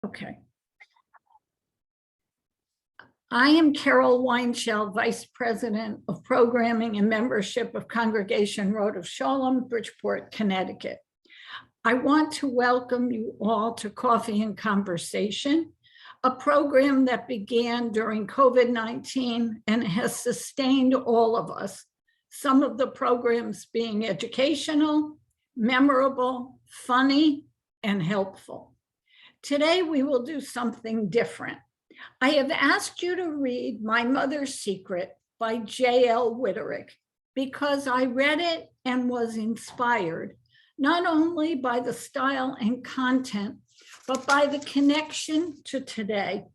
Okay. I am Carol Weinshell, Vice President of Programming and Membership of Congregation Rodeph Sholom, Bridgeport, Connecticut. I want to welcome you all to Coffee and Conversation, a program that began during COVID-19 and has sustained all of us, some of the programs being educational, memorable, funny, and helpful. Today, we will do something different. I have asked you to read My Mother's Secret by J.L. Witterick because I read it and was inspired, not only by the style and content, but by the connection to today.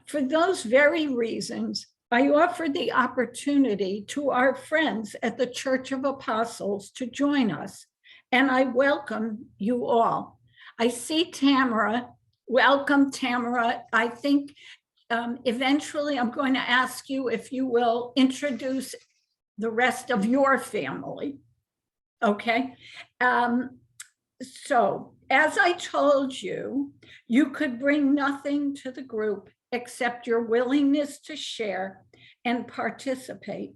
For those very reasons, I offered the opportunity to our friends at the Church of Apostles to join us, and I welcome you all. I see Tamara. Welcome, Tamara. I think eventually I'm going to ask you if you will introduce the rest of your family. Okay. So as I told you, you could bring nothing to the group except your willingness to share and participate.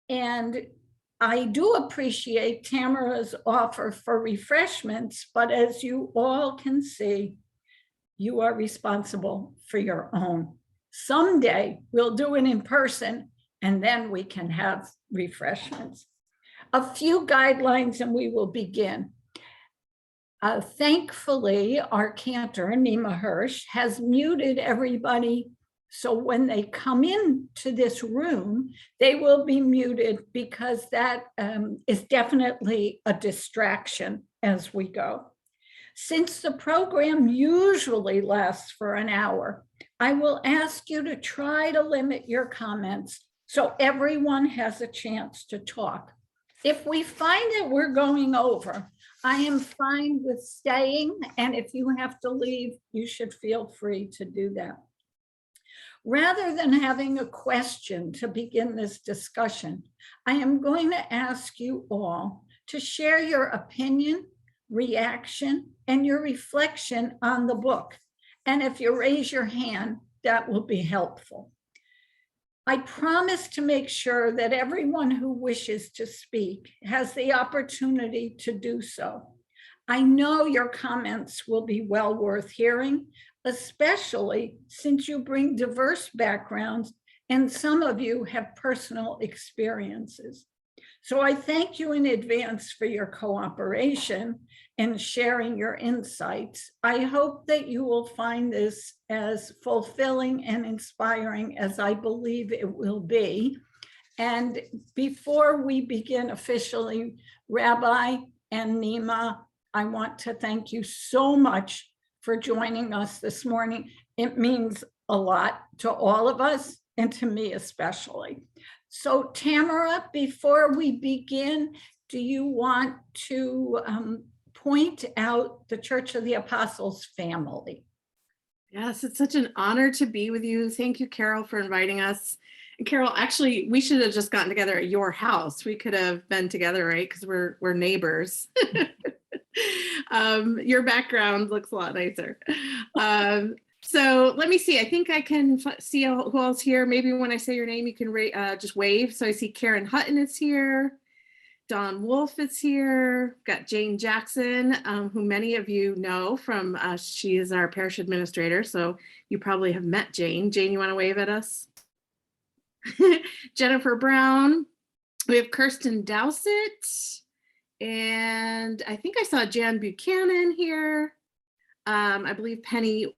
And I do appreciate Tamara's offer for refreshments, but as you all can see, you are responsible for your own. Someday we'll do it in person and then we can have refreshments. A few guidelines and we will begin. Thankfully, our cantor, Nima Hirsch, has muted everybody. So when they come into this room, they will be muted because that is definitely a distraction as we go. Since the program usually lasts for an hour, I will ask you to try to limit your comments so everyone has a chance to talk. If we find that we're going over, I am fine with staying, and if you have to leave, you should feel free to do that. Rather than having a question to begin this discussion, I am going to ask you all to share your opinion, reaction, and your reflection on the book. And if you raise your hand, that will be helpful. I promise to make sure that everyone who wishes to speak has the opportunity to do so. I know your comments will be well worth hearing, especially since you bring diverse backgrounds and some of you have personal experiences. So I thank you in advance for your cooperation and sharing your insights. I hope that you will find this as fulfilling and inspiring as I believe it will be. And before we begin officially, Rabbi and Nima, I want to thank you so much for joining us this morning. It means a lot to all of us and to me especially. So Tamara, before we begin, do you want to point out the Church of the Apostles family? Yes, it's such an honor to be with you. Thank you, Carol, for inviting us. And Carol, actually, we should have just gotten together at your house. We could have been together, right? Because we're neighbors. Your background looks a lot nicer. So let me see. I think I can see who else here. Maybe when I say your name, you can just wave. So I see Karen Hutton is here. Dawn Wolf is here. Got Jane Jackson, who many of you know from, she is our parish administrator. So you probably have met Jane. Jane, you want to wave at us? Jennifer Brown. We have Kirsten Dowsett. And I think I saw Jan Buchanan here. I believe Penny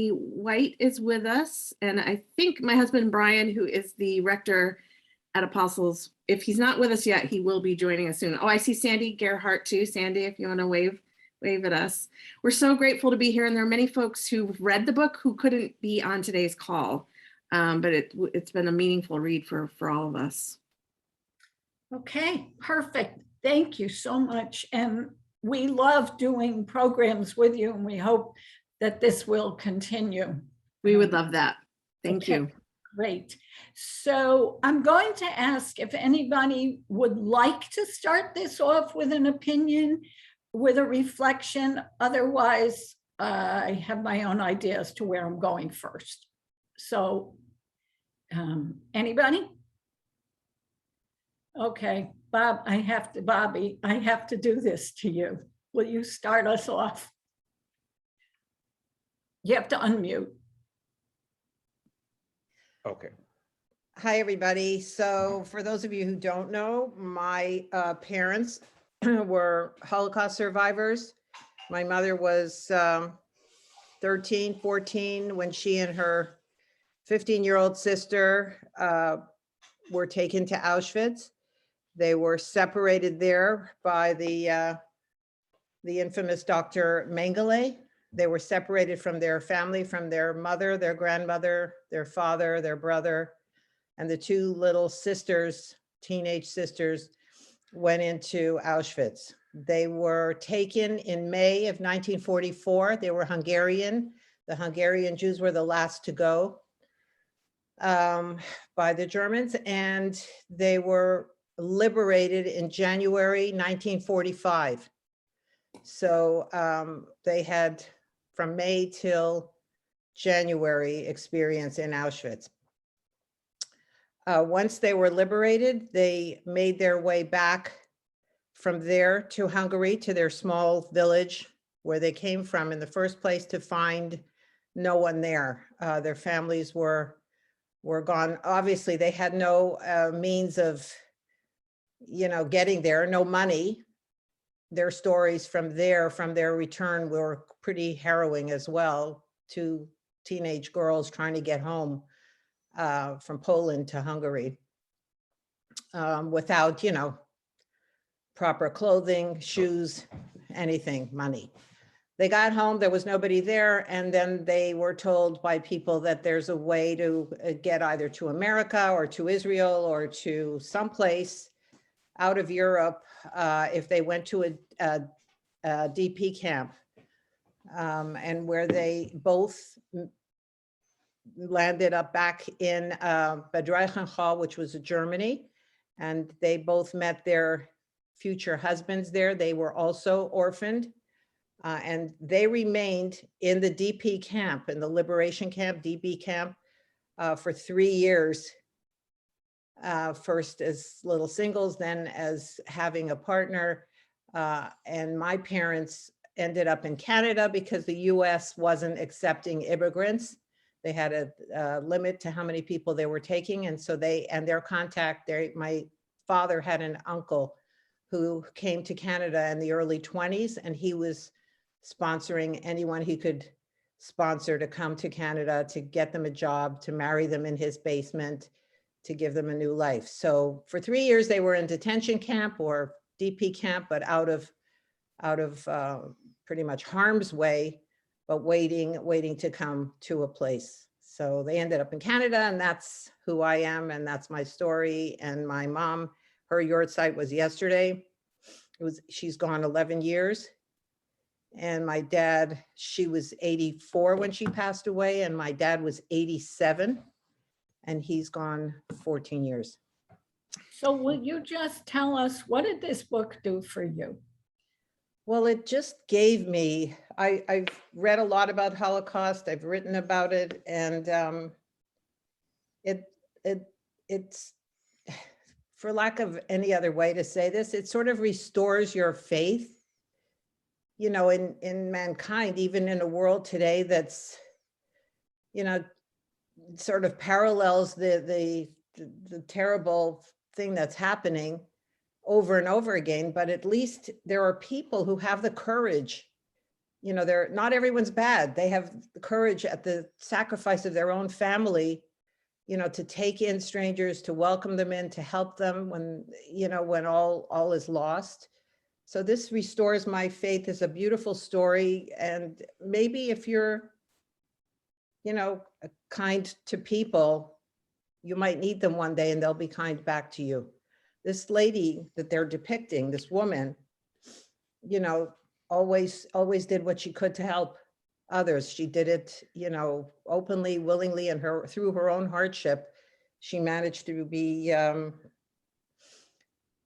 White is with us. And I think my husband, Brian, who is the rector at Apostles, if he's not with us yet, he will be joining us soon. Oh, I see Sandy Gerhart too. Sandy, if you want to wave at us. We're so grateful to be here. And there are many folks who've read the book who couldn't be on today's call. But it's been a meaningful read for all of us. Okay, perfect. Thank you so much. And we love doing programs with you, and we hope that this will continue. We would love that. Thank you. Great. So I'm going to ask if anybody would like to start this off with an opinion, with a reflection. Otherwise, I have my own idea as to where I'm going first. So, anybody? Okay, Bobby, I have to do this to you. Will you start us off? You have to unmute. Okay. Hi, everybody. So for those of you who don't know, my parents were Holocaust survivors. My mother was 13, 14 when she and her 15-year-old sister were taken to Auschwitz. They were separated there by the infamous Dr. Mengele. They were separated from their family, from their mother, their grandmother, their father, their brother, and the two little sisters, teenage sisters, went into Auschwitz. They were taken in May of 1944. They were Hungarian. The Hungarian Jews were the last to go by the Germans, and they were liberated in January 1945. So they had from May till January experience in Auschwitz. Once they were liberated, they made their way back from there to Hungary, to their small village where they came from in the first place, to find no one there. Their families were gone. Obviously, they had no means of, getting there, no money. Their stories from their return were pretty harrowing as well. Two teenage girls trying to get home from Poland to Hungary without, proper clothing, shoes, anything, money. They got home, there was nobody there, and then they were told by people that there's a way to get either to America or to Israel or to someplace out of Europe if they went to a DP camp, and where they both landed up back in Bad Reichenhall, which was Germany, and they both met their future husbands there. They were also orphaned, and they remained in the DP camp, in the liberation camp, DP camp, for 3 years. First as little singles, then as having a partner. And my parents ended up in Canada because the US wasn't accepting immigrants. They had a limit to how many people they were taking. And so my father had an uncle who came to Canada in the early 20s, and he was sponsoring anyone he could sponsor to come to Canada, to get them a job, to marry them in his basement, to give them a new life. So for 3 years, they were in detention camp or DP camp, but out of pretty much harm's way, but waiting to come to a place. So they ended up in Canada, and that's who I am, and that's my story. And my mom, her yahrzeit was yesterday. She's gone 11 years. And my dad, she was 84 when she passed away, and my dad was 87, and he's gone 14 years. So will you just tell us, what did this book do for you? Well, it just gave me, I've read a lot about Holocaust, I've written about it, and it's, for lack of any other way to say this, it sort of restores your faith, in mankind, even in a world today that's, sort of parallels the terrible thing that's happening over and over again. But at least there are people who have the courage, not everyone's bad. They have the courage at the sacrifice of their own family, to take in strangers, to welcome them in, to help them when all is lost. So this restores my faith. Is a beautiful story. And maybe if you're, kind to people, you might need them one day and they'll be kind back to you. This lady that they're depicting, this woman, always did what she could to help others. She did it, openly, willingly, and through her own hardship, she managed to be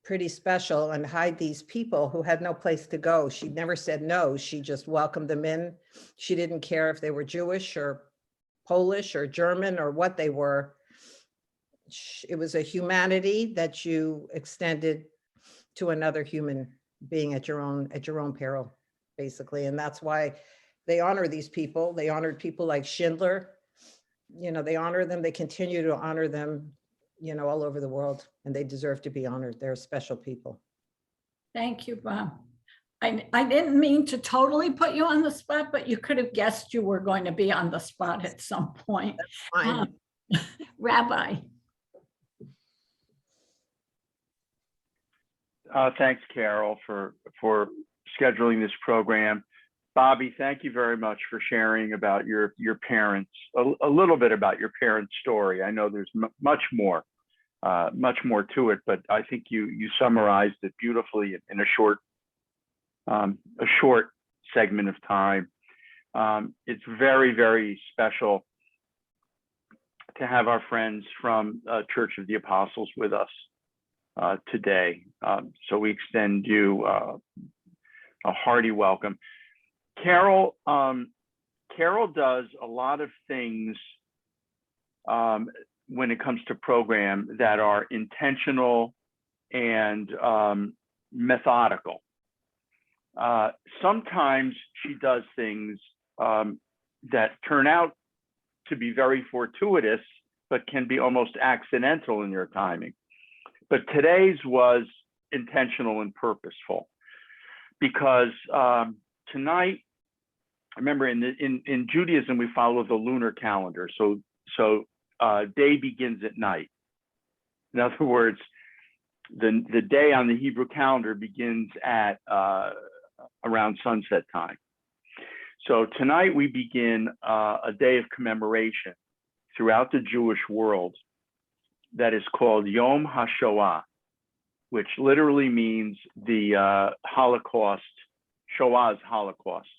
pretty special and hide these people who had no place to go. She never said no. She just welcomed them in. She didn't care if they were Jewish or Polish or German or what they were. It was a humanity that you extended to another human being at your own peril, basically. And that's why they honor these people. They honored people like Schindler. You know, they honor them. They continue to honor them, you know, all over the world, and they deserve to be honored. They're special people. Thank you, Bob. I didn't mean to totally put you on the spot, but you could have guessed you were going to be on the spot at some point. Fine. Rabbi. Thanks, Carol, for scheduling this program. Bobby, thank you very much for sharing about your parents, a little bit about your parents' story. I know there's much more to it, but I think you summarized it beautifully in a short segment of time. It's very, very special to have our friends from Church of the Apostles with us today. So we extend you a hearty welcome. Carol does a lot of things when it comes to program that are intentional and methodical. Sometimes she does things that turn out to be very fortuitous, but can be almost accidental in their timing. But today's was intentional and purposeful, because tonight, remember in Judaism, we follow the lunar calendar. So day begins at night. In other words, the day on the Hebrew calendar begins at around sunset time. So tonight we begin a day of commemoration throughout the Jewish world that is called Yom Hashoah, which literally means the Holocaust, Shoah's Holocaust,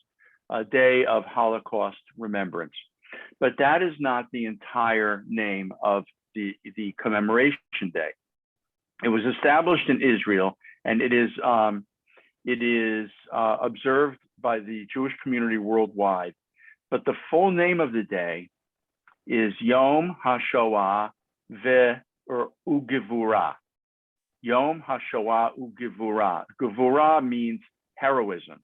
a day of Holocaust remembrance. But that is not the entire name of the commemoration day. It was established in Israel, and it is observed by the Jewish community worldwide. But the full name of the day is Yom Hashoah Ugevurah. Yom Hashoah Ugevurah. Gevurah means heroism,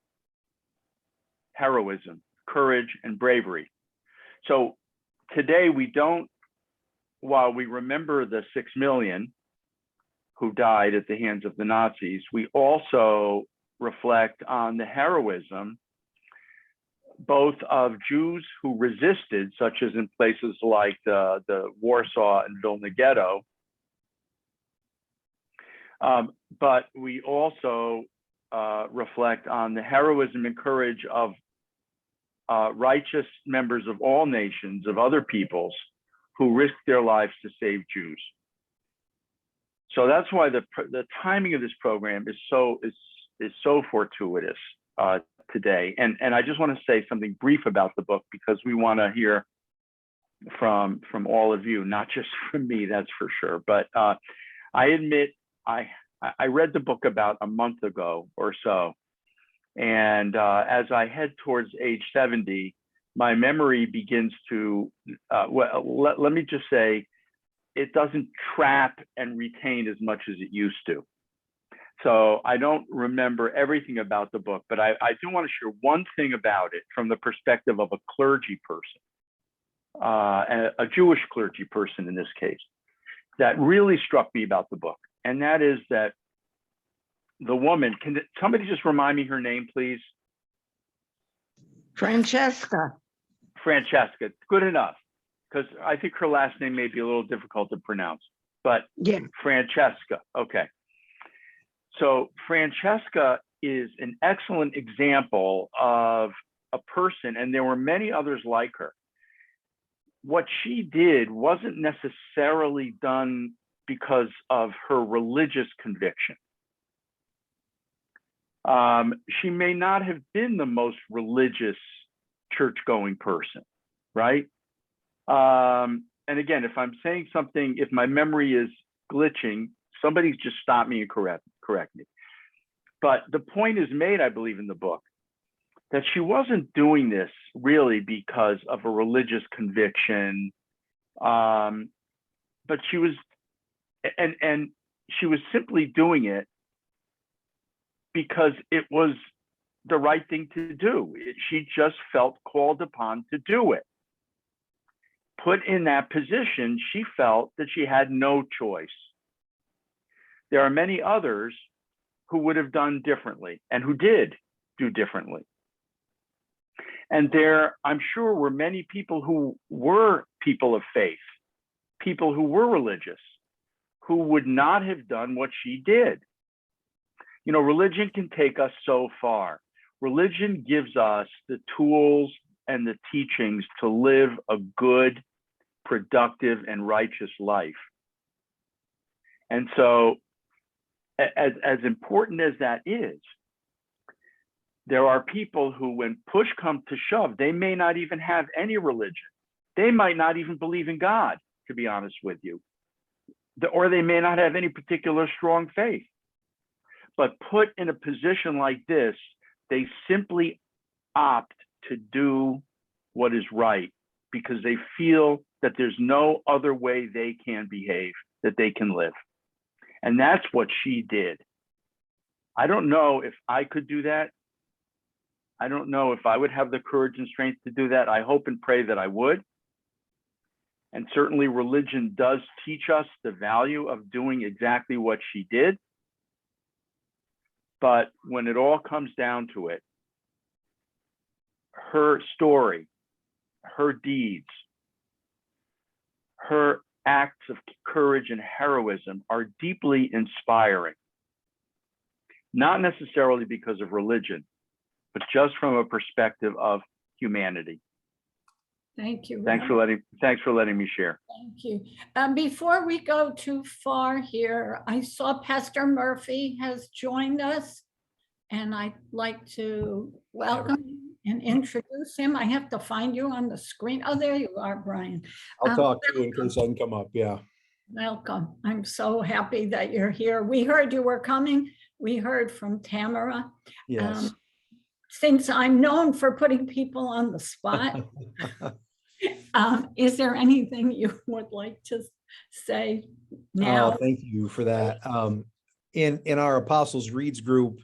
courage, and bravery. So today while we remember the 6 million who died at the hands of the Nazis, we also reflect on the heroism both of Jews who resisted, such as in places like the Warsaw and Vilna ghetto, but we also reflect on the heroism and courage of righteous members of all nations, of other peoples, who risked their lives to save Jews. So that's why the timing of this program is so fortuitous today. And I just want to say something brief about the book, because we want to hear from all of you, not just from me, that's for sure. But I admit I read the book about a month ago or so. And as I head towards age 70, my memory begins to, let me just say, it doesn't trap and retain as much as it used to. So I don't remember everything about the book, but I do want to share one thing about it from the perspective of a clergy person, a Jewish clergy person in this case, that really struck me about the book. And that is that the woman, can somebody just remind me her name, please? Francesca. Francesca, good enough, because I think her last name may be a little difficult to pronounce, but Yeah. Francesca, okay. So Francesca is an excellent example of a person, and there were many others like her. What she did wasn't necessarily done because of her religious conviction. She may not have been the most religious church-going person, right? And again, if I'm saying something, if my memory is glitching, somebody just stop me and correct me. correct me. But the point is made, I believe, in the book, that she wasn't doing this really because of a religious conviction, but she was, and she was simply doing it because it was the right thing to do. She just felt called upon to do it. Put in that position, she felt that she had no choice. There are many others who would have done differently and who did do differently. And there, I'm sure, were many people who were people of faith, people who were religious, who would not have done what she did. You know, religion can take us so far. Religion gives us the tools and the teachings to live a good, productive, and righteous life. And so, as important as that is, there are people who, when push comes to shove, they may not even have any religion. They might not even believe in God, to be honest with you. Or they may not have any particular strong faith. But put in a position like this, they simply opt to do what is right because they feel that there's no other way they can behave, that they can live. And that's what she did. I don't know if I could do that. I don't know if I would have the courage and strength to do that. I hope and pray that I would. And certainly religion does teach us the value of doing exactly what she did. But when it all comes down to it, her story, her deeds, her acts of courage and heroism are deeply inspiring. Not necessarily because of religion, but just from a perspective of humanity. Thank you. Thanks for letting me share. Thank you. Before we go too far here, I saw Pastor Murphy has joined us, and I'd like to welcome and introduce him. I have to find you on the screen. Oh, there you are, Brian. I'll talk to you in case I can come up. Yeah. Welcome. I'm so happy that you're here. We heard you were coming. We heard from Tamara. Yes. Since I'm known for putting people on the spot, is there anything you would like to say now? Thank you for that. In our Apostles Reads group,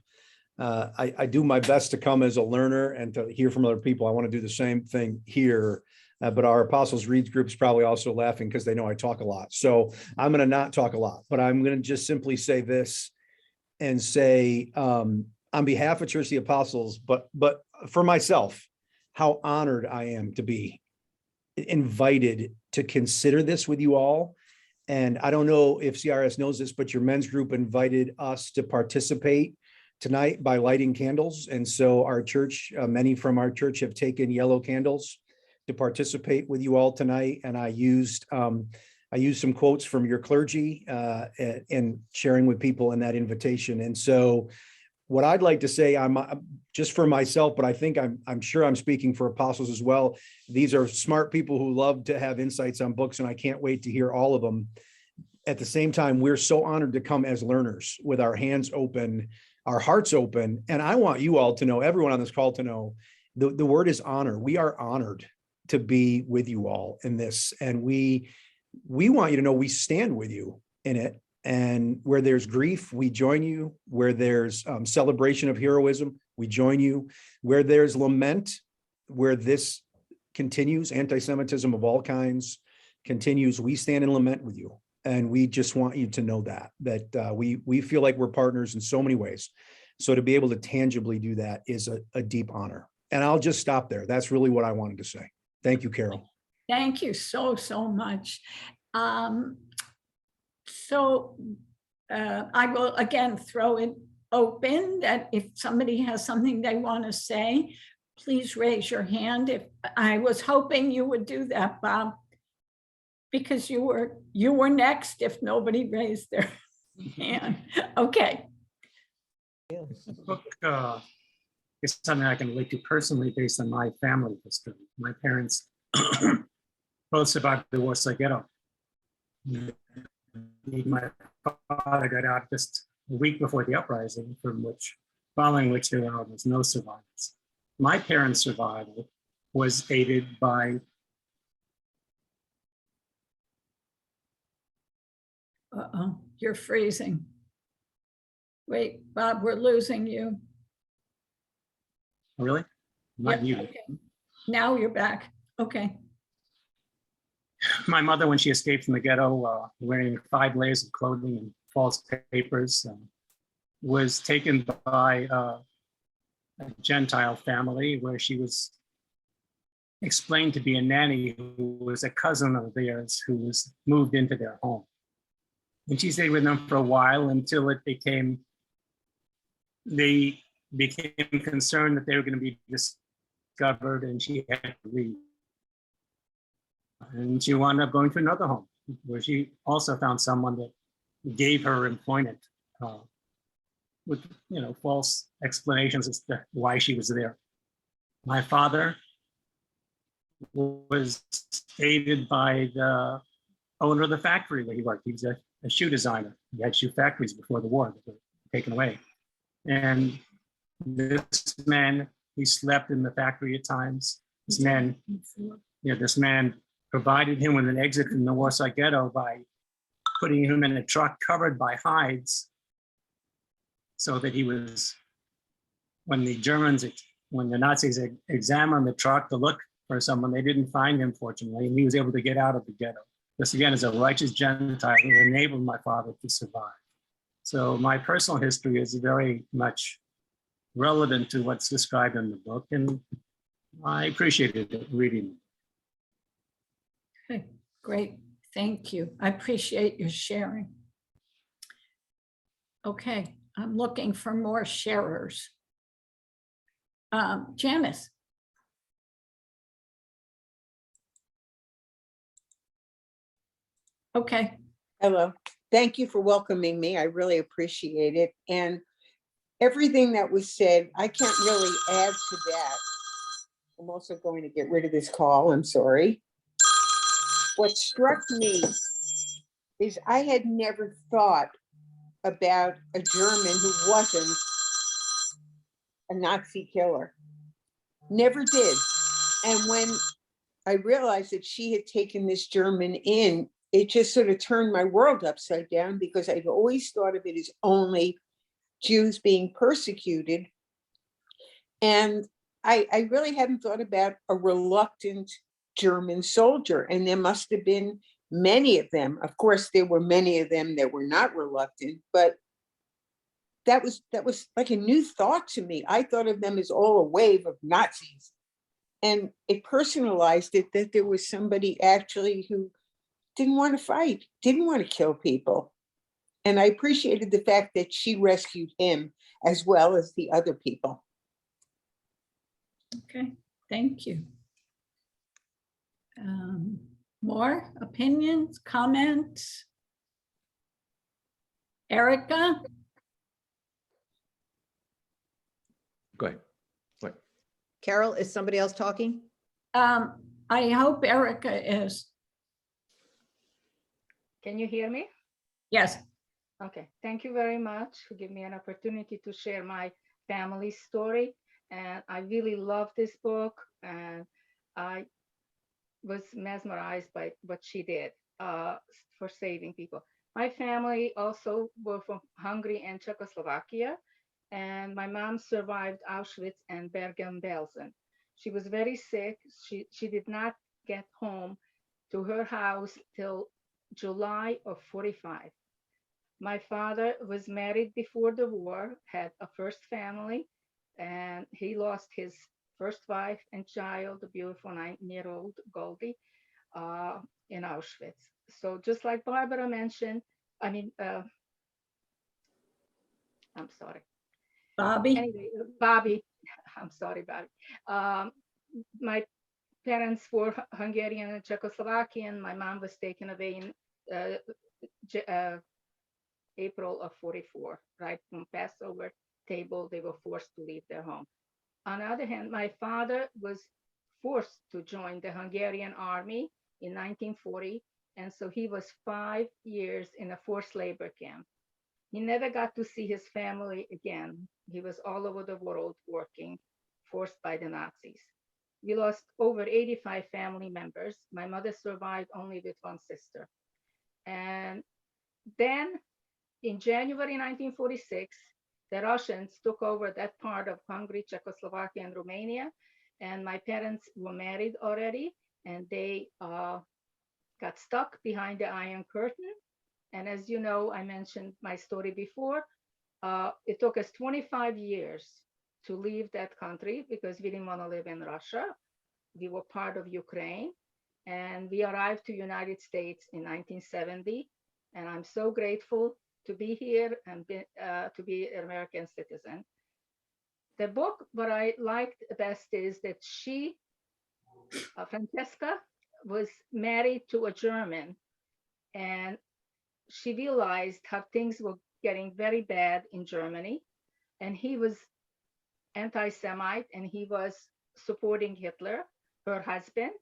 I do my best to come as a learner and to hear from other people. I want to do the same thing here. But our Apostles Reads group is probably also laughing because they know I talk a lot. So I'm going to not talk a lot, but I'm going to just simply say this and say, on behalf of Church of the Apostles, but for myself, how honored I am to be invited to consider this with you all. And I don't know if CRS knows this, but your men's group invited us to participate tonight by lighting candles. And so our church, many from our church have taken yellow candles to participate with you all tonight. And I used some quotes from your clergy and sharing with people in that invitation. And so what I'd like to say, I'm just for myself, but I think I'm sure I'm speaking for apostles as well. These are smart people who love to have insights on books, and I can't wait to hear all of them. At the same time, we're so honored to come as learners with our hands open, our hearts open. And I want you all to know, everyone on this call to know, the word is honor. We are honored to be with you all in this. And we want you to know we stand with you in it. And where there's grief, we join you. Where there's celebration of heroism, we join you. Where there's lament, where this continues, anti-Semitism of all kinds continues, we stand in lament with you. And we just want you to know that we feel like we're partners in so many ways. So to be able to tangibly do that is a deep honor. And I'll just stop there. That's really what I wanted to say. Thank you, Carol. Thank you so much. I will again throw it open that if somebody has something they want to say, please raise your hand. If I was hoping you would do that, Bob, because you were next if nobody raised their hand. Okay. The book is something I can relate to personally based on my family history. My parents both survived the Warsaw Ghetto. My father got out just a week before the uprising, following which there were almost no survivors. My parents' survival was aided by Uh-oh, you're freezing. Wait, Bob, we're losing you. really. Not Yep, you. okay. Now you're back. Okay. My mother, when she escaped from the ghetto, wearing 5 layers of clothing and false papers, was taken by a Gentile family where she was explained to be a nanny who was a cousin of theirs who was moved into their home. And she stayed with them for a while until they became concerned that they were going to be discovered and she had to leave. And she wound up going to another home where she also found someone that gave her employment with false explanations as to why she was there. My father was aided by the owner of the factory where he worked. He was a shoe designer. He had shoe factories before the war that were taken away. And this man, he slept in the factory at times. This man provided him with an exit from the Warsaw Ghetto by putting him in a truck covered by hides, so that he was, when the Nazis examined the truck to look for someone, they didn't find him, fortunately, and he was able to get out of the ghetto. This again is a righteous Gentile who enabled my father to survive. So my personal history is very much relevant to what's described in the book, and I appreciated it reading it. Okay, great. Thank you. I appreciate your sharing. Okay, I'm looking for more sharers. Janice. Okay. Hello. Thank you for welcoming me. I really appreciate it. And everything that was said, I can't really add to that. I'm also going to get rid of this call. I'm sorry. What struck me is I had never thought about a German who wasn't a Nazi killer. Never did. And when I realized that she had taken this German in, it just sort of turned my world upside down, because I've always thought of it as only Jews being persecuted. And I really hadn't thought about a reluctant German soldier. And there must have been many of them. Of course, there were many of them that were not reluctant, but that was like a new thought to me. I thought of them as all a wave of Nazis. And it personalized it that there was somebody actually who didn't want to fight, didn't want to kill people. And I appreciated the fact that she rescued him as well as the other people. Okay, thank you. More opinions, comments? Erica? Go ahead. Carol, is somebody else talking? I hope Erica is. Can you hear me? Yes. Okay, thank you very much for giving me an opportunity to share my family story. And I really love this book, and I was mesmerized by what she did for saving people. My family also were from Hungary and Czechoslovakia, and my mom survived Auschwitz and Bergen-Belsen. She was very sick. She did not get home to her house till July of 45. My father was married before the war, had a first family, and he lost his first wife and child, the beautiful 9-year-old Goldie, in Auschwitz. So just like Barbara mentioned, I'm sorry. Bobby? Anyway, Bobby, I'm sorry, Bobby. My parents were Hungarian and Czechoslovakian. My mom was taken away in April of 44, right from Passover table. They were forced to leave their home. On the other hand, my father was forced to join the Hungarian army in 1940. And so he was 5 years in a forced labor camp. He never got to see his family again. He was all over the world working, forced by the Nazis. We lost over 85 family members. My mother survived only with one sister. And then in January 1946, the Russians took over that part of Hungary, Czechoslovakia, and Romania. And my parents were married already, and they got stuck behind the Iron Curtain. And as you know, I mentioned my story before. It took us 25 years to leave that country because we didn't want to live in Russia. We were part of Ukraine, and we arrived to United States in 1970. And I'm so grateful to be here and to be an American citizen. The book, what I liked best is that she, Francesca, was married to a German, and she realized how things were getting very bad in Germany, and he was anti-Semite, and he was supporting Hitler, her husband,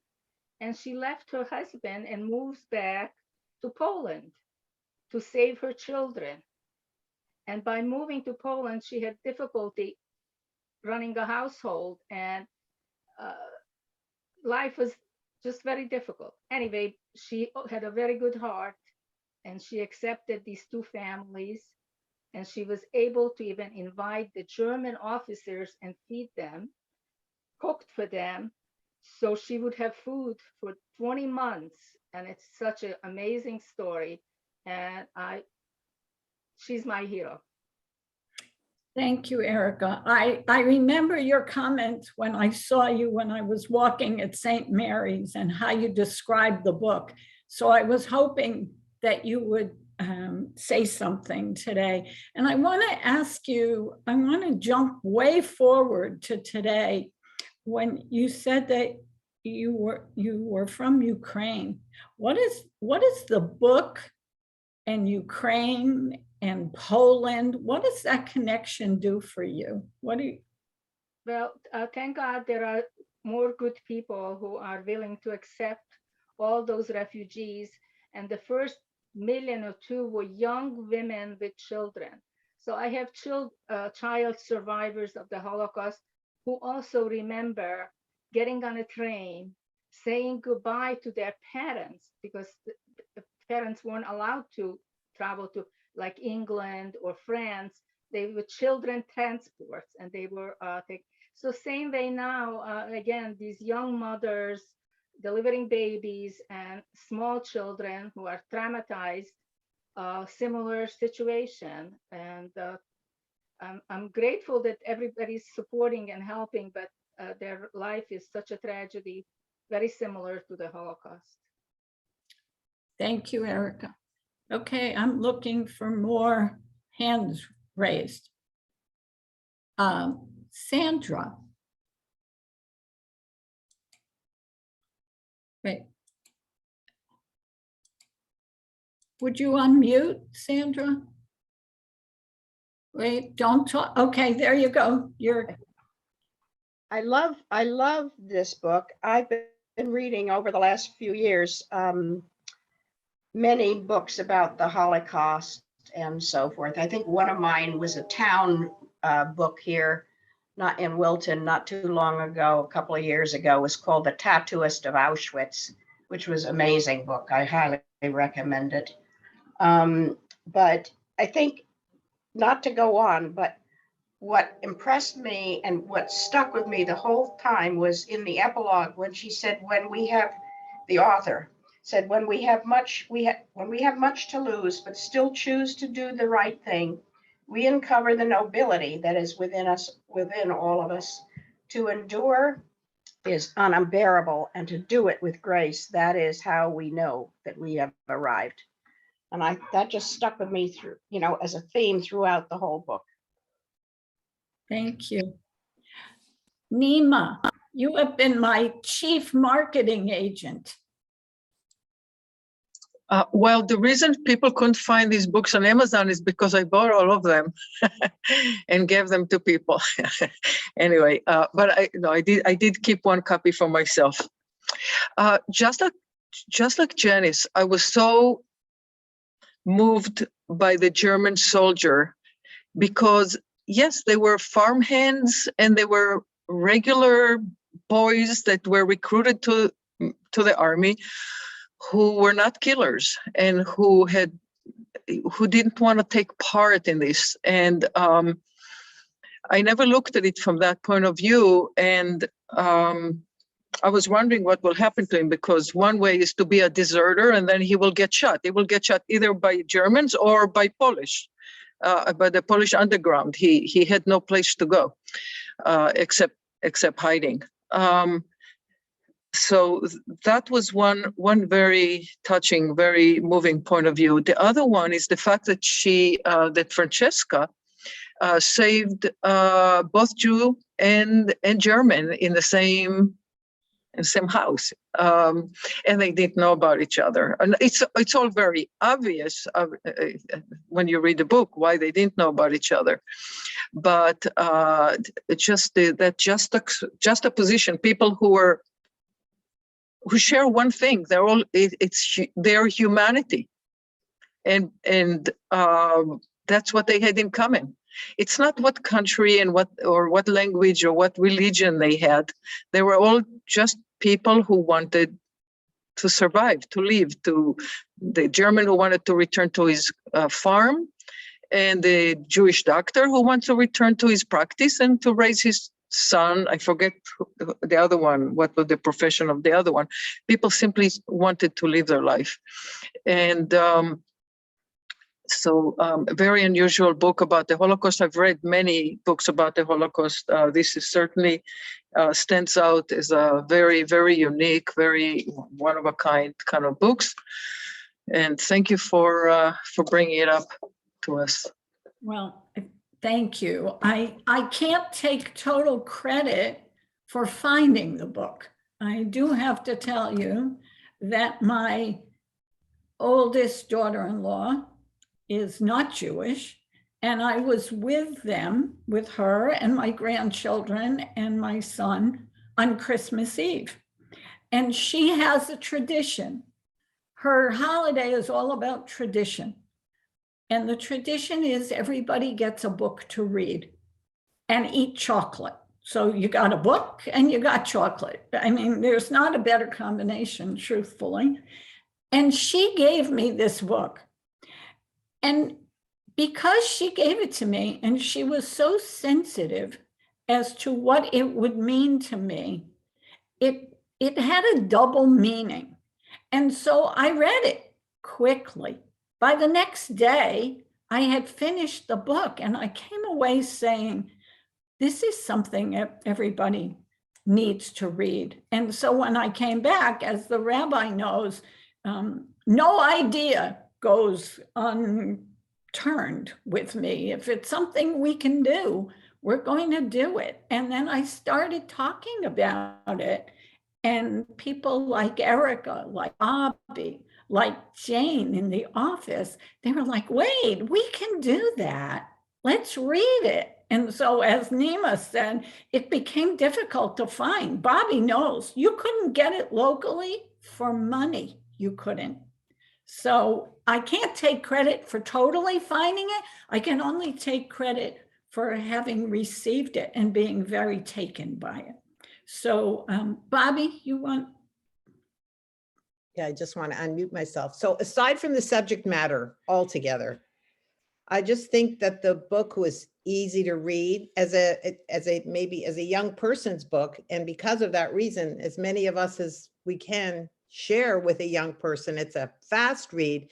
and she left her husband and moves back to Poland to save her children. And by moving to Poland, she had difficulty running a household, and life was just very difficult. Anyway, she had a very good heart, and she accepted these two families, and she was able to even invite the German officers and feed them, cooked for them, so she would have food for 20 months. And it's such an amazing story. And she's my hero. Thank you, Erica. I remember your comments when I saw you when I was walking at St. Mary's and how you described the book. So I was hoping that you would say something today. And I want to ask you, I want to jump way forward to today when you said that you were from Ukraine. What is the book and Ukraine and Poland? What does that connection do for you? What do you? Well, thank God there are more good people who are willing to accept all those refugees. And the first million or two were young women with children. So I have child survivors of the Holocaust who also remember getting on a train, saying goodbye to their parents, because the parents weren't allowed to travel to like England or France. They were children transports, and they were so same way now, again, these young mothers delivering babies and small children who are traumatized, similar situation. And I'm grateful that everybody's supporting and helping, but their life is such a tragedy, very similar to the Holocaust. Thank you, Erica. Okay, I'm looking for more hands raised. Sandra. Wait. Would you unmute, Sandra? Wait, don't talk. Okay, there you go. I love this book. I've been reading over the last few years many books about the Holocaust and so forth. I think one of mine was a town book here, not in Wilton, not too long ago, a couple of years ago, was called The Tattooist of Auschwitz, which was an amazing book. I highly recommend it. But I think, not to go on, but what impressed me and what stuck with me the whole time was in the epilogue when she said, when we have, the author said, when we have much to lose, but still choose to do the right thing, we uncover the nobility that is within us, within all of us. To endure is unbearable, and to do it with grace, that is how we know that we have arrived. And that just stuck with me through, as a theme throughout the whole book. Thank you. Nima, you have been my chief marketing agent. Well, the reason people couldn't find these books on Amazon is because I bought all of them and gave them to people. Anyway, but I did keep one copy for myself. Just like Janice, I was so moved by the German soldier because, yes, they were farmhands and they were regular boys that were recruited to the army who were not killers and who didn't want to take part in this. And I never looked at it from that point of view. And I was wondering what will happen to him, because one way is to be a deserter and then he will get shot. He will get shot either by Germans or by Polish, by the Polish underground. He had no place to go except hiding. So that was one very touching, very moving point of view. The other one is the fact that that Francesca saved both Jew and German in the same house, and they didn't know about each other. And it's all very obvious when you read the book why they didn't know about each other. But that juxtaposition, people who share one thing, it's their humanity, and that's what they had in common. It's not what country and what language or what religion they had. They were all just people who wanted to survive, to live. The German who wanted to return to his farm, and the Jewish doctor who wants to return to his practice and to raise his son. I forget the other one, what was the profession of the other one. People simply wanted to live their life. And so a very unusual book about the Holocaust. I've read many books about the Holocaust. This is certainly stands out as a very, very unique, very one-of-a-kind kind of books. And thank you for bringing it up to us. Well, thank you. I can't take total credit for finding the book. I do have to tell you that my oldest daughter-in-law is not Jewish, and I was with her and my grandchildren and my son on Christmas Eve. And she has a tradition. Her holiday is all about tradition. And the tradition is everybody gets a book to read and eat chocolate. So you got a book and you got chocolate. I mean, there's not a better combination, truthfully. And she gave me this book. And because she gave it to me and she was so sensitive as to what it would mean to me, it had a double meaning. And so I read it quickly. By the next day, I had finished the book and I came away saying, this is something everybody needs to read. And so when I came back, as the rabbi knows, no idea goes unturned with me. If it's something we can do, we're going to do it. And then I started talking about it. And people like Erica, like Bobby, like Jane in the office, they were like, wait, we can do that. Let's read it. And so as Nima said, it became difficult to find. Bobby knows you couldn't get it locally for money. You couldn't. So I can't take credit for totally finding it. I can only take credit for having received it and being very taken by it. So Bobby, you want? Yeah, I just want to unmute myself. So aside from the subject matter altogether, I just think that the book was easy to read as maybe as a young person's book. And because of that reason, as many of us as we can share with a young person, it's a fast read.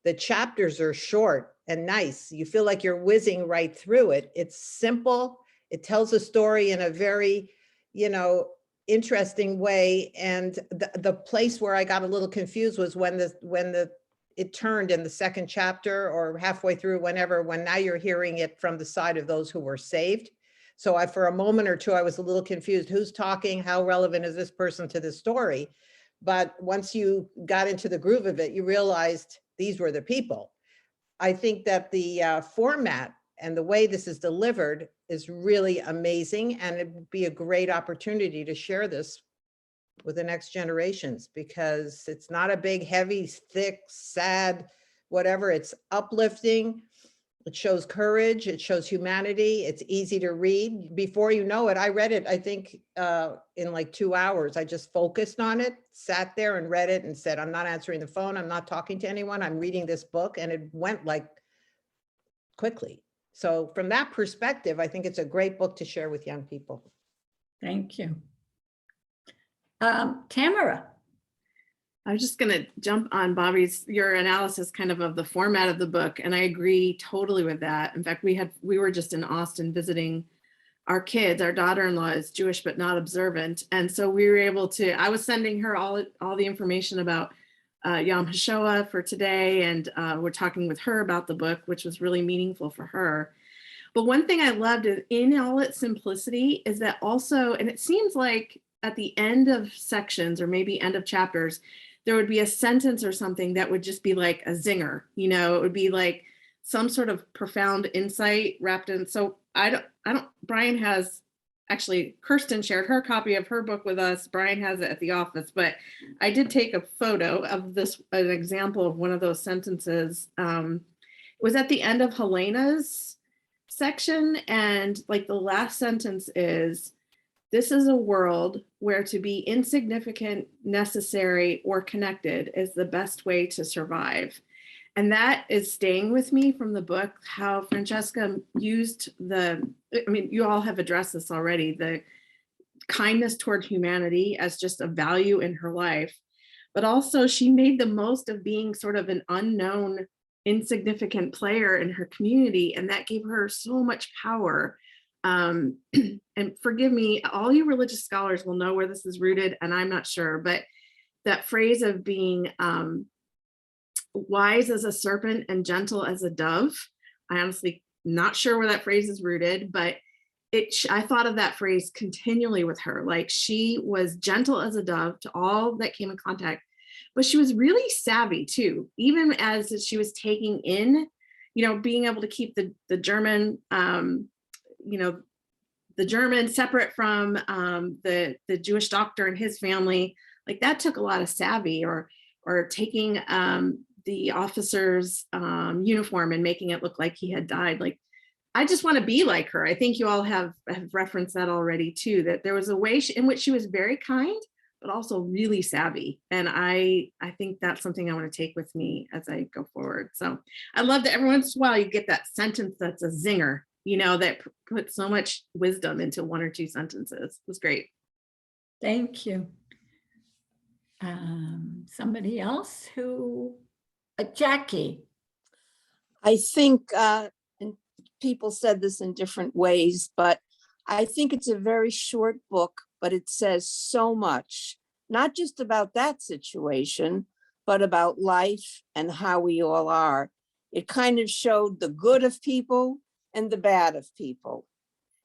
The chapters are short and nice. You feel like you're whizzing right through it. It's simple. It tells a story in a very, interesting way. And the place where I got a little confused was when it turned in the second chapter or halfway through, when now you're hearing it from the side of those who were saved. So for a moment or two, I was a little confused. Who's talking? How relevant is this person to the story? But once you got into the groove of it, you realized these were the people. I think that the format and the way this is delivered is really amazing. And it would be a great opportunity to share this with the next generations, because it's not a big, heavy, thick, sad, whatever. It's uplifting. It shows courage. It shows humanity. It's easy to read. Before you know it, I read it, I think, in like 2 hours. I just focused on it, sat there and read it and said, I'm not answering the phone. I'm not talking to anyone. I'm reading this book. And it went like quickly. So from that perspective, I think it's a great book to share with young people. Thank you. Tamara. I was just going to jump on Bobby's, your analysis kind of the format of the book. And I agree totally with that. In fact, we were just in Austin visiting our kids. Our daughter-in-law is Jewish, but not observant. And so we were able to, I was sending her all the information about Yom Hashoah for today. And we're talking with her about the book, which was really meaningful for her. But one thing I loved in all its simplicity is that also, and it seems like at the end of sections or maybe end of chapters, there would be a sentence or something that would just be like a zinger, you know, it would be like some sort of profound insight wrapped in. So Brian has, actually, Kirsten shared her copy of her book with us. Brian has it at the office, but I did take a photo of this, an example of one of those sentences. It was at the end of Helena's section. And like the last sentence is, this is a world where to be insignificant, necessary, or connected is the best way to survive. And that is staying with me from the book, how Francesca used I mean, you all have addressed this already, the kindness toward humanity as just a value in her life, but also she made the most of being sort of an unknown, insignificant player in her community. And that gave her so much power. And forgive me, all you religious scholars will know where this is rooted, and I'm not sure, but that phrase of being wise as a serpent and gentle as a dove, I honestly not sure where that phrase is rooted, but I thought of that phrase continually with her. Like, she was gentle as a dove to all that came in contact, but she was really savvy too, even as she was taking in, you know, being able to keep the German, you know, the German separate from the Jewish doctor and his family. Like, that took a lot of savvy, or taking the officer's uniform and making it look like he had died. Like, I just want to be like her. I think you all have referenced that already too, that there was a way in which she was very kind, but also really savvy. And I think that's something I want to take with me as I go forward. So I love that every once in a while you get that sentence that's a zinger, you know, that puts so much wisdom into one or two sentences. It was great. Thank you. Somebody else who, Jackie. I think, and people said this in different ways, but I think it's a very short book, but it says so much, not just about that situation, but about life and how we all are. It kind of showed the good of people and the bad of people.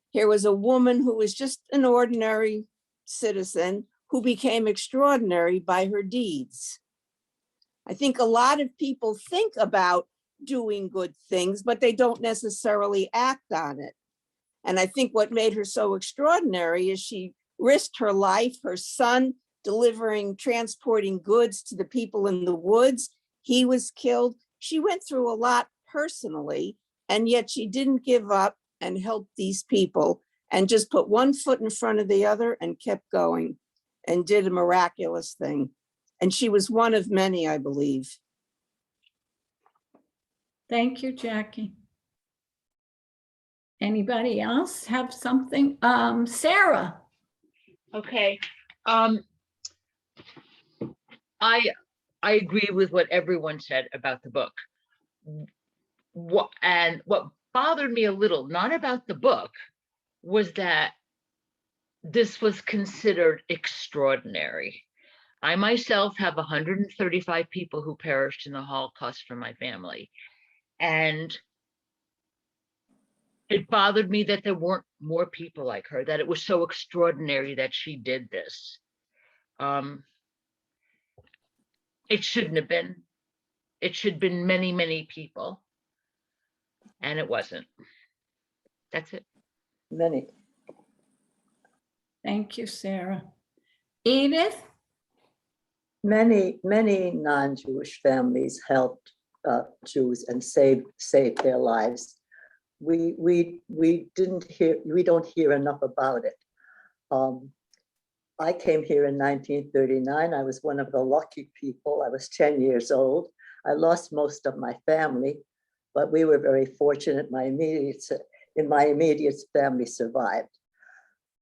Here was a woman who was just an ordinary citizen who became extraordinary by her deeds. I think a lot of people think about doing good things, but they don't necessarily act on it. And I think what made her so extraordinary is she risked her life, her son transporting goods to the people in the woods. He was killed. She went through a lot personally, and yet she didn't give up and helped these people and just put one foot in front of the other and kept going and did a miraculous thing. And she was one of many, I believe. Thank you, Jackie. Anybody else have something? Sarah. Okay. I agree with what everyone said about the book. What bothered me a little, not about the book, was that this was considered extraordinary. I myself have 135 people who perished in the Holocaust from my family. And it bothered me that there weren't more people like her, that it was so extraordinary that she did this. It shouldn't have been. It should have been many, many people. And it wasn't. That's it. Many. Thank you, Sarah. Edith? Many non-Jewish families helped Jews and saved their lives. We don't hear enough about it. I came here in 1939. I was one of the lucky people. I was 10 years old. I lost most of my family, but we were very fortunate. In my immediate family survived.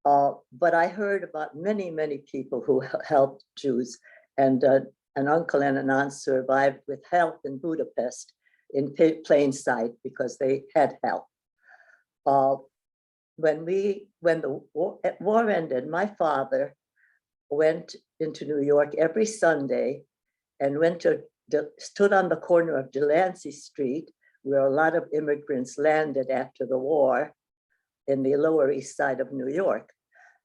But I heard about many, many people who helped Jews, and an uncle and an aunt survived with help in Budapest in plain sight because they had help. When the war ended, my father went into New York every Sunday and stood on the corner of Delancey Street, where a lot of immigrants landed after the war in the Lower East Side of New York.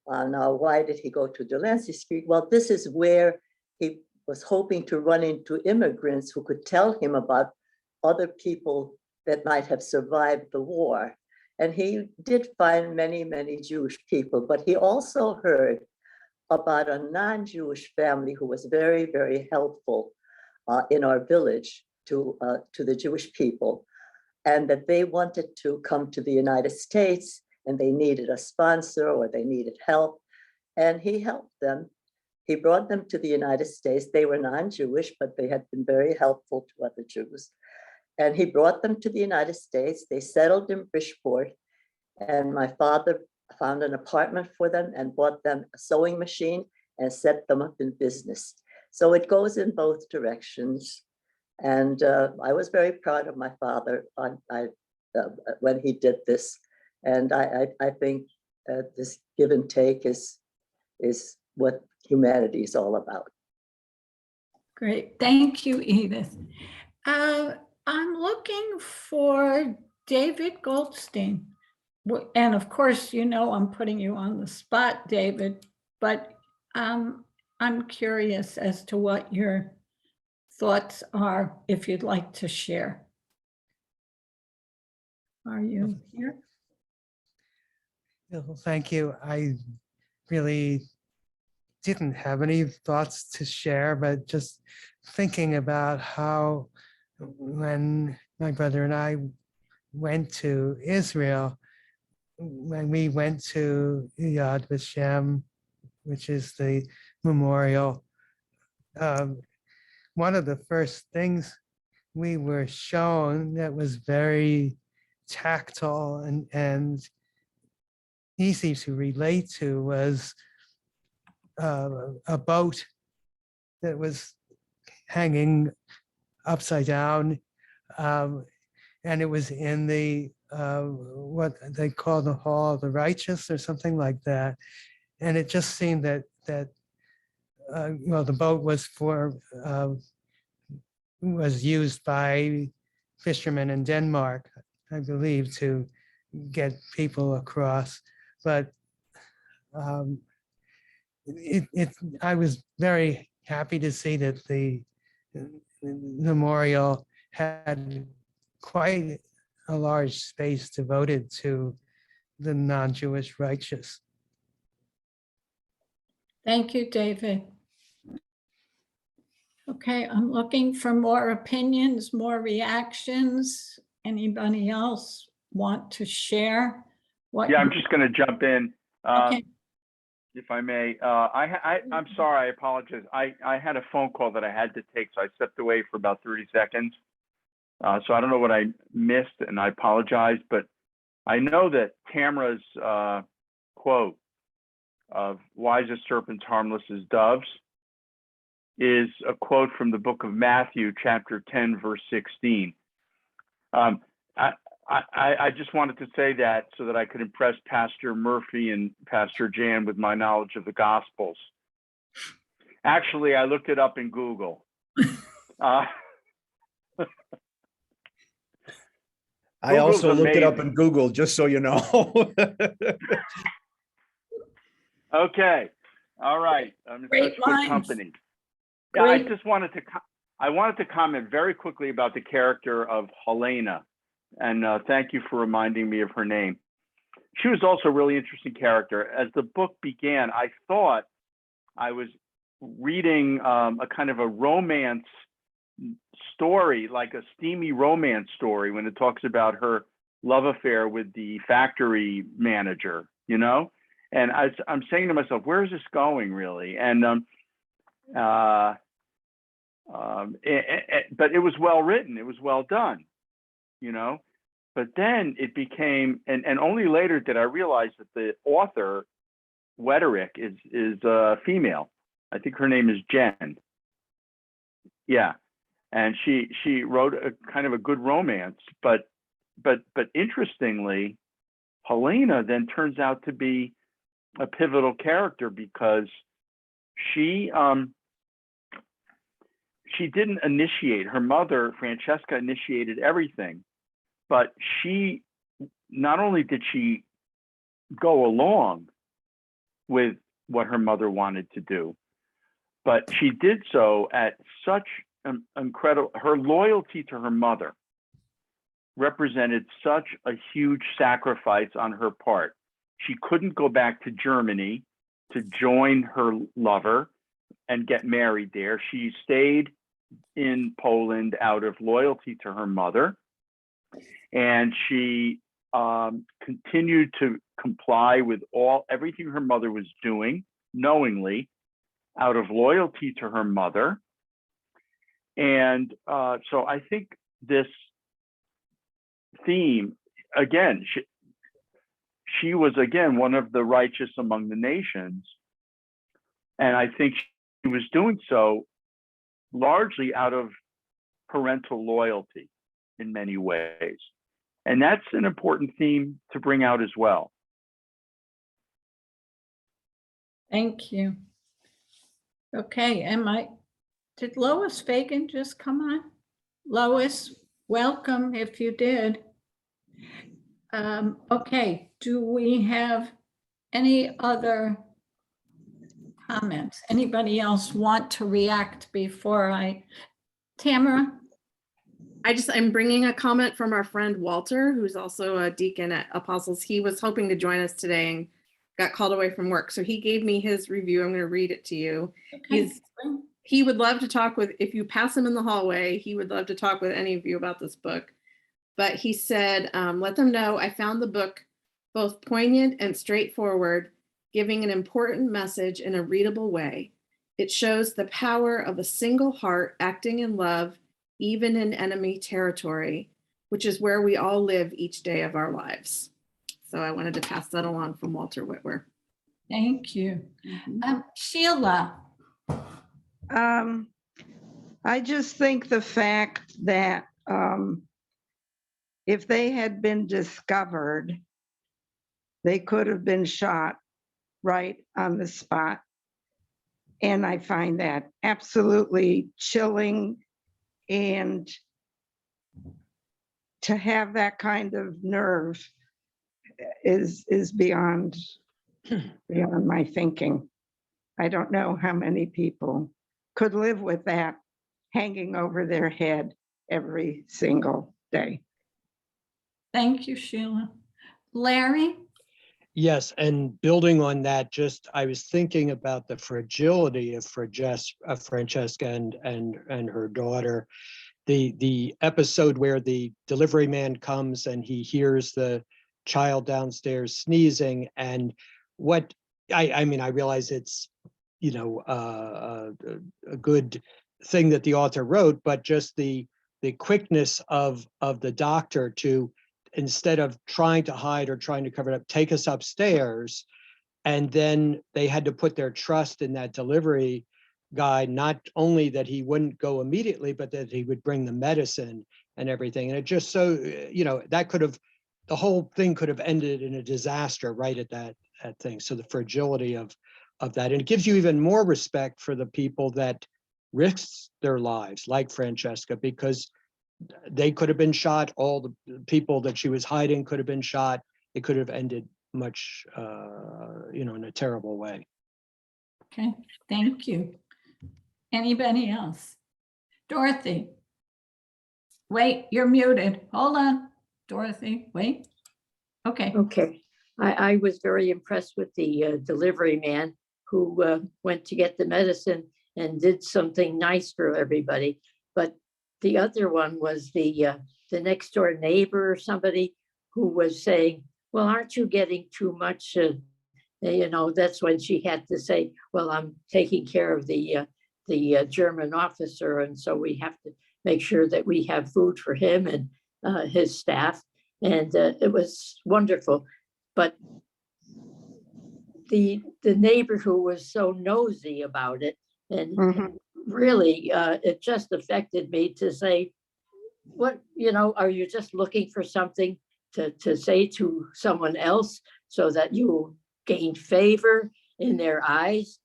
Now, why did he go to Delancey Street? Well, this is where he was hoping to run into immigrants who could tell him about other people that might have survived the war. And he did find many, many Jewish people, but he also heard about a non-Jewish family who was very, very helpful in our village to the Jewish people, and that they wanted to come to the United States and they needed a sponsor or they needed help. And he helped them. He brought them to the United States. They were non-Jewish, but they had been very helpful to other Jews. And he brought them to the United States. They settled in Bridgeport, and my father found an apartment for them and bought them a sewing machine and set them up in business. So it goes in both directions. And I was very proud of my father when he did this. And I think this give and take is what humanity is all about. Great, thank you, Edith. I'm looking for David Goldstein. And of course, you know, I'm putting you on the spot, David, but I'm curious as to what your thoughts are, if you'd like to share. Are you here? Well, thank you. I really didn't have any thoughts to share, but just thinking about how when my brother and I went to Israel, when we went to Yad Vashem, which is the memorial, one of the first things we were shown that was very tactile and easy to relate to was a boat that was hanging upside down, and it was in the what they call the Hall of the Righteous or something like that. And it just seemed that well, the boat was was used by fishermen in Denmark, I believe, to get people across. But I was very happy to see that the memorial had quite a large space devoted to the non-Jewish righteous. Thank you, David. Okay, I'm looking for more opinions, more reactions. Anybody else want to share? Yeah, I'm just going to jump in, Okay. if I may. I'm sorry, I apologize. I had a phone call that I had to take, so I stepped away for about 30 seconds. So I don't know what I missed, and I apologize, but I know that Tamara's quote of wise as serpents, harmless as doves is a quote from the book of Matthew, chapter 10, verse 16. I just wanted to say that so that I could impress Pastor Murphy and Pastor Jan with my knowledge of the Gospels. Actually, I looked it up in Google. I also looked it up in Google, just so you know. Okay. All right. I'm in Great such good lines. company. Yeah, Great. I just wanted to comment very quickly about the character of Helena, and thank you for reminding me of her name. She was also a really interesting character. As the book began, I thought I was reading a kind of a romance story, like a steamy romance story, when it talks about her love affair with the factory manager, you know? And I'm saying to myself, where is this going really? And but it was well written, it was well done, you know? But then it became, and only later did I realize that the author, Witterick, is female. I think her name is Jen. Yeah, and she wrote a kind of a good romance, but interestingly, Helena then turns out to be a pivotal character because she didn't initiate. Her mother, Francesca, initiated everything, but she not only did she go along with what her mother wanted to do, but she did so at such an incredible, her loyalty to her mother represented such a huge sacrifice on her part. She couldn't go back to Germany to join her lover and get married there. She stayed in Poland out of loyalty to her mother. And she continued to comply with everything her mother was doing, knowingly, out of loyalty to her mother. And so I think this theme, again, she was, again, one of the righteous among the nations. And I think she was doing so largely out of parental loyalty in many ways. And that's an important theme to bring out as well. Thank you. Okay, did Lois Fagan just come on? Lois, welcome if you did. Okay, do we have any other comments? Anybody else want to react before Tamara? I'm bringing a comment from our friend Walter, who's also a deacon at Apostles. He was hoping to join us today and got called away from work. So he gave me his review. I'm going to read it to you. Okay. He would love to talk if you pass him in the hallway, he would love to talk with any of you about this book. But he said, let them know I found the book both poignant and straightforward, giving an important message in a readable way. It shows the power of a single heart acting in love, even in enemy territory, which is where we all live each day of our lives. So I wanted to pass that along from Walter Whitwer. Thank you. Sheila. I just think the fact that if they had been discovered, they could have been shot right on the spot. And I find that absolutely chilling. And to have that kind of nerve is beyond my thinking. I don't know how many people could live with that hanging over their head every single day. Thank you, Sheila. Larry? Yes, and building on that, I was thinking about the fragility of Francesca and her daughter. The episode where the delivery man comes and he hears the child downstairs sneezing, and what I mean, I realize it's a good thing that the author wrote, but just the quickness of the doctor to, instead of trying to hide or trying to cover it up, take us upstairs. And then they had to put their trust in that delivery guy, not only that he wouldn't go immediately, but that he would bring the medicine and everything. And it just so, that the whole thing could have ended in a disaster right at that thing. So the fragility of that. And it gives you even more respect for the people that risked their lives, like Francesca, because they could have been shot. All the people that she was hiding could have been shot. It could have ended much, in a terrible way. Okay, thank you. Anybody else? Dorothy? Wait, you're muted. Hold on, Dorothy, wait. Okay. Okay, I was very impressed with the delivery man who went to get the medicine and did something nice for everybody. But the other one was the next door neighbor or somebody who was saying, well, aren't you getting too much? That's when she had to say, well, I'm taking care of the German officer. And so we have to make sure that we have food for him and his staff. And it was wonderful. But the neighbor who was so nosy about it, and really, it just affected me to say, what, are you just looking for something to say to someone else so that you gain favor in their eyes,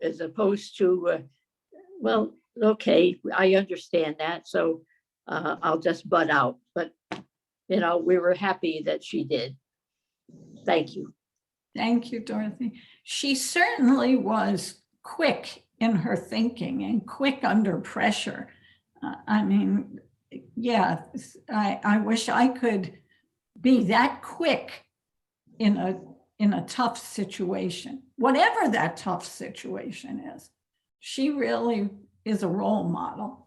as opposed to, well, okay, I understand that. So I'll just butt out. But, we were happy that she did. Thank you. Thank you, Dorothy. She certainly was quick in her thinking and quick under pressure. Yeah, I wish I could be that quick in a tough situation, whatever that tough situation is. She really is a role model.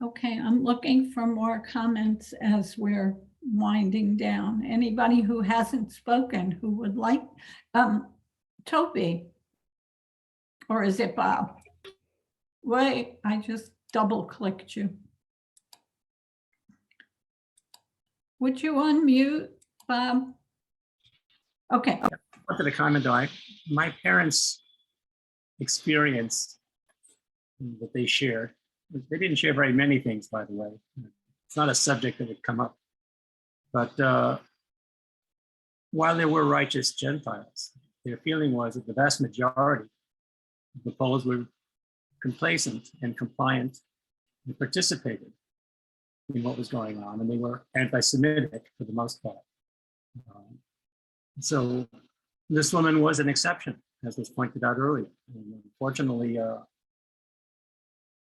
Okay, I'm looking for more comments as we're winding down. Anybody who hasn't spoken who would like, Toby, or is it Bob? Wait, I just double clicked you. Would you unmute, Bob? Okay. I wanted to comment though, my parents' experience that they shared, they didn't share very many things, by the way. It's not a subject that would come up. But while there were righteous Gentiles, their feeling was that the vast majority of the Poles were complacent and compliant and participated in what was going on, and they were anti-Semitic for the most part. So this woman was an exception, as was pointed out earlier. And unfortunately,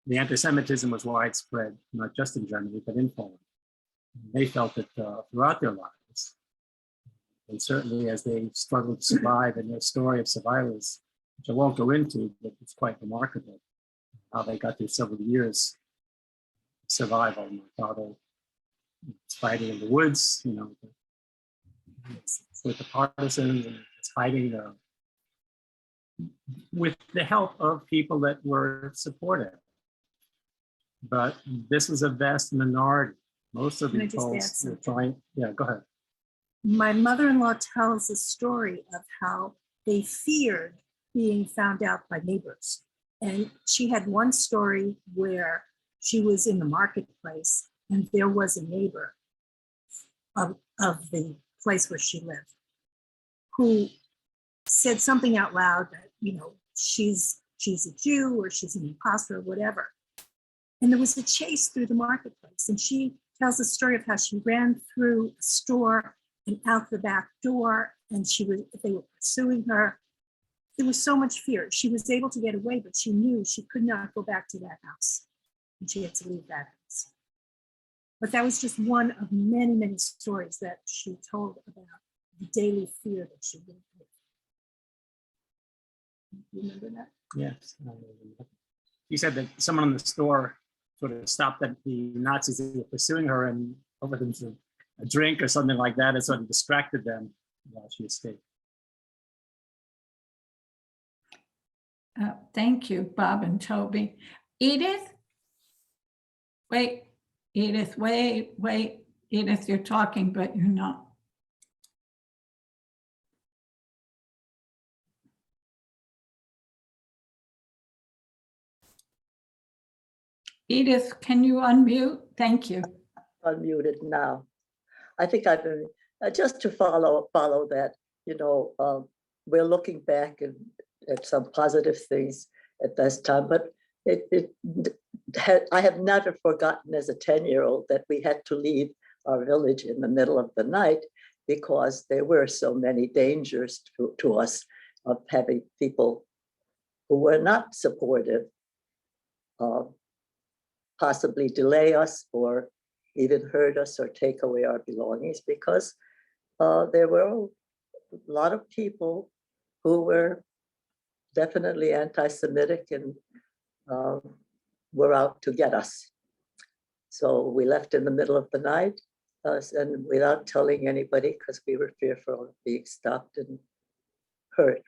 the anti-Semitism was widespread, not just in Germany, but in Poland. And they felt it throughout their lives. And certainly as they struggled to survive, and their story of survivors, which I won't go into, but it's quite remarkable how they got through several years of survival. My father was fighting in the woods, with the partisans, and was hiding with the help of people that were supportive. But this was a vast minority. Most of the Poles were trying. Yeah, go ahead. My mother-in-law tells a story of how they feared being found out by neighbors. And she had one story where she was in the marketplace and there was a neighbor of the place where she lived who said something out loud that, she's a Jew or she's an imposter or whatever. And there was a chase through the marketplace. And she tells a story of how she ran through a store and out the back door, and they were pursuing her. There was so much fear. She was able to get away, but she knew she could not go back to that house. And she had to leave that house. But that was just one of many, many stories that she told about the daily fear that she lived with. You remember that? Yes. She said that someone in the store sort of stopped at the Nazis who were pursuing her and offered them a drink or something like that, and sort of distracted them while she escaped. Thank you, Bob and Toby. Edith? Wait, Edith, wait. Edith, you're talking, but you're not. Edith, can you unmute? Thank you. Unmuted now. I think I've been, just to follow that, we're looking back at some positive things at this time, but I have never forgotten as a 10-year-old that we had to leave our village in the middle of the night because there were so many dangers to us of having people who were not supportive possibly delay us or even hurt us or take away our belongings, because there were a lot of people who were definitely anti-Semitic and were out to get us. So we left in the middle of the night, and without telling anybody, because we were fearful of being stopped and hurt.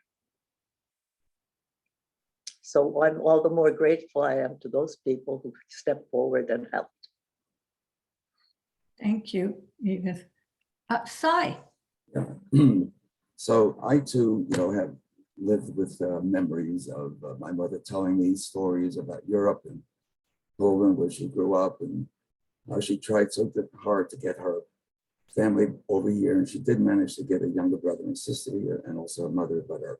So I'm all the more grateful I am to those people who stepped forward and helped. Thank you, Edith. Sai. So I too, have lived with memories of my mother telling me stories about Europe and Poland, where she grew up, and how she tried so hard to get her family over here, and she did manage to get a younger brother and sister here, and also a mother, but her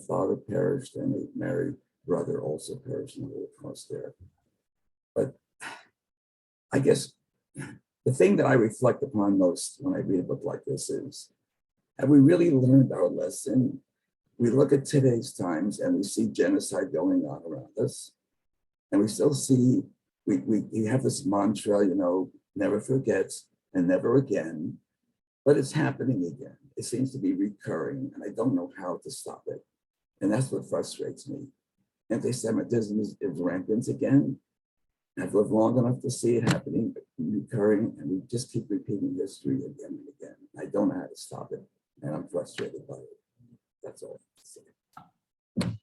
father perished, and a married brother also perished in the Holocaust there. But I guess the thing that I reflect upon most when I read a book like this is, have we really learned our lesson? We look at today's times and we see genocide going on around us, and we still see, we have this mantra, never forget and never again, but it's happening again. It seems to be recurring, and I don't know how to stop it. And that's what frustrates me. Anti-Semitism is rampant again. I've lived long enough to see it happening, recurring, and we just keep repeating history again and again. I don't know how to stop it, and I'm frustrated by it. That's all I have to say.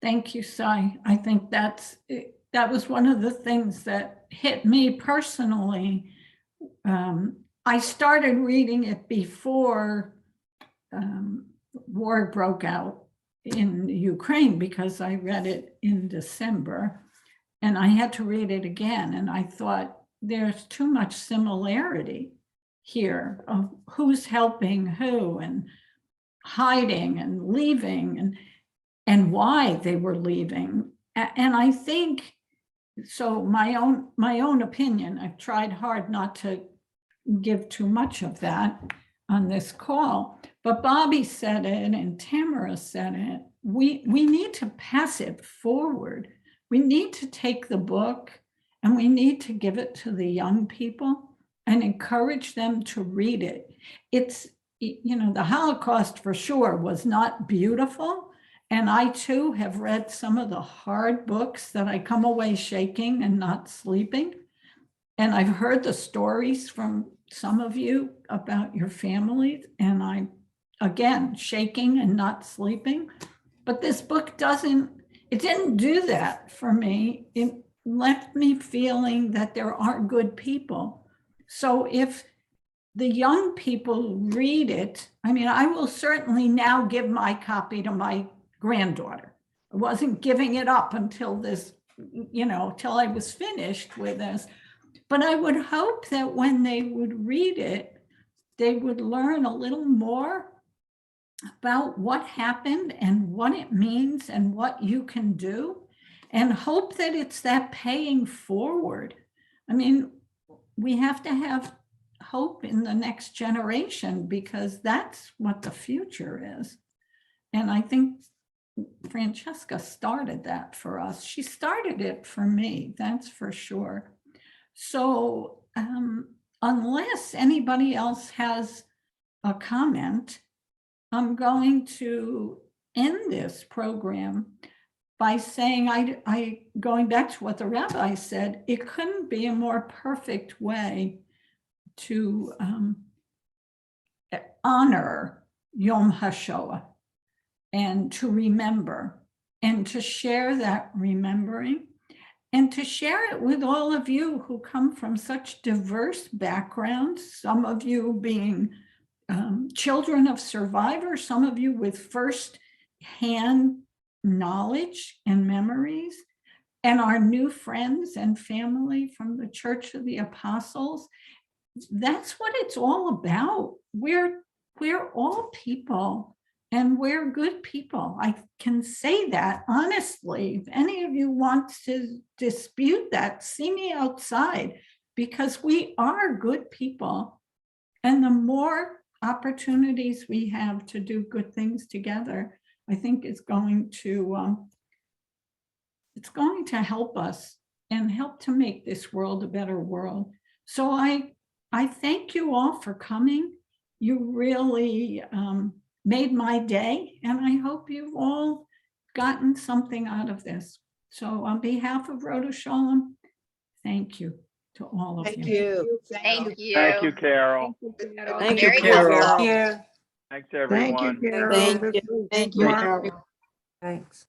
Thank you, Sai. I think that was one of the things that hit me personally. I started reading it before war broke out in Ukraine, because I read it in December, and I had to read it again. And I thought, there's too much similarity here of who's helping who and hiding and leaving and why they were leaving. And I think, so my own opinion, I've tried hard not to give too much of that on this call, but Bobby said it and Tamara said it. We need to pass it forward. We need to take the book and we need to give it to the young people and encourage them to read it. It's, the Holocaust for sure was not beautiful. And I too have read some of the hard books that I come away shaking and not sleeping. And I've heard the stories from some of you about your families, and I'm, again, shaking and not sleeping. But this book didn't do that for me. It left me feeling that there are good people. So if the young people read it, I will certainly now give my copy to my granddaughter. I wasn't giving it up until this, till I was finished with this. But I would hope that when they would read it, they would learn a little more about what happened and what it means and what you can do, and hope that it's that paying forward. We have to have hope in the next generation, because that's what the future is. And I think Francesca started that for us. She started it for me, that's for sure. So unless anybody else has a comment, I'm going to end this program by saying, going back to what the rabbi said, it couldn't be a more perfect way to honor Yom HaShoah and to remember and to share that remembering and to share it with all of you who come from such diverse backgrounds, some of you being children of survivors, some of you with first-hand knowledge and memories, and our new friends and family from the Church of the Apostles. That's what it's all about. We're all people, and we're good people. I can say that honestly. If any of you want to dispute that, see me outside, because we are good people. And the more opportunities we have to do good things together, I think it's going to help us and help to make this world a better world. So I thank you all for coming. You really made my day, and I hope you've all gotten something out of this. So on behalf of Rodeph Sholom, thank you to all of Thank you. you. Thank you. Thank you, Carol. Thank you, Very Carol. helpful. Thanks, everyone. Thank you. Thank you. Thanks.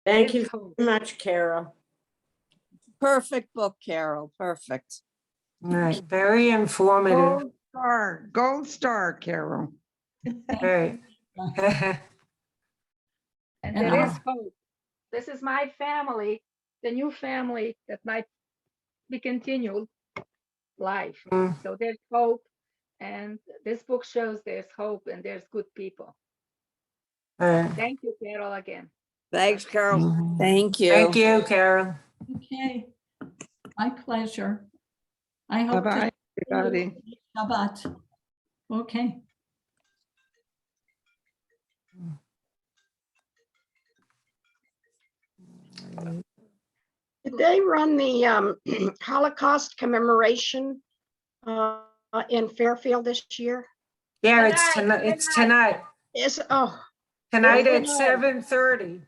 Thank you very much, Carol. Perfect book, Carol. Perfect. All right, very informative. Gold star, Carol. All right. And there is hope. This is my family, the new family that might be continued life. So there's hope. And this book shows there's hope and there's good people. Thank you, Carol, again. Thanks, Carol. Thank you. Thank you, Carol. Okay, my pleasure. I hope to Bye-bye, see you everybody. Shabbat. Okay. Did they run the Holocaust commemoration in Fairfield this year? Yeah, it's tonight. It's tonight. Tonight at Tonight. 7:30.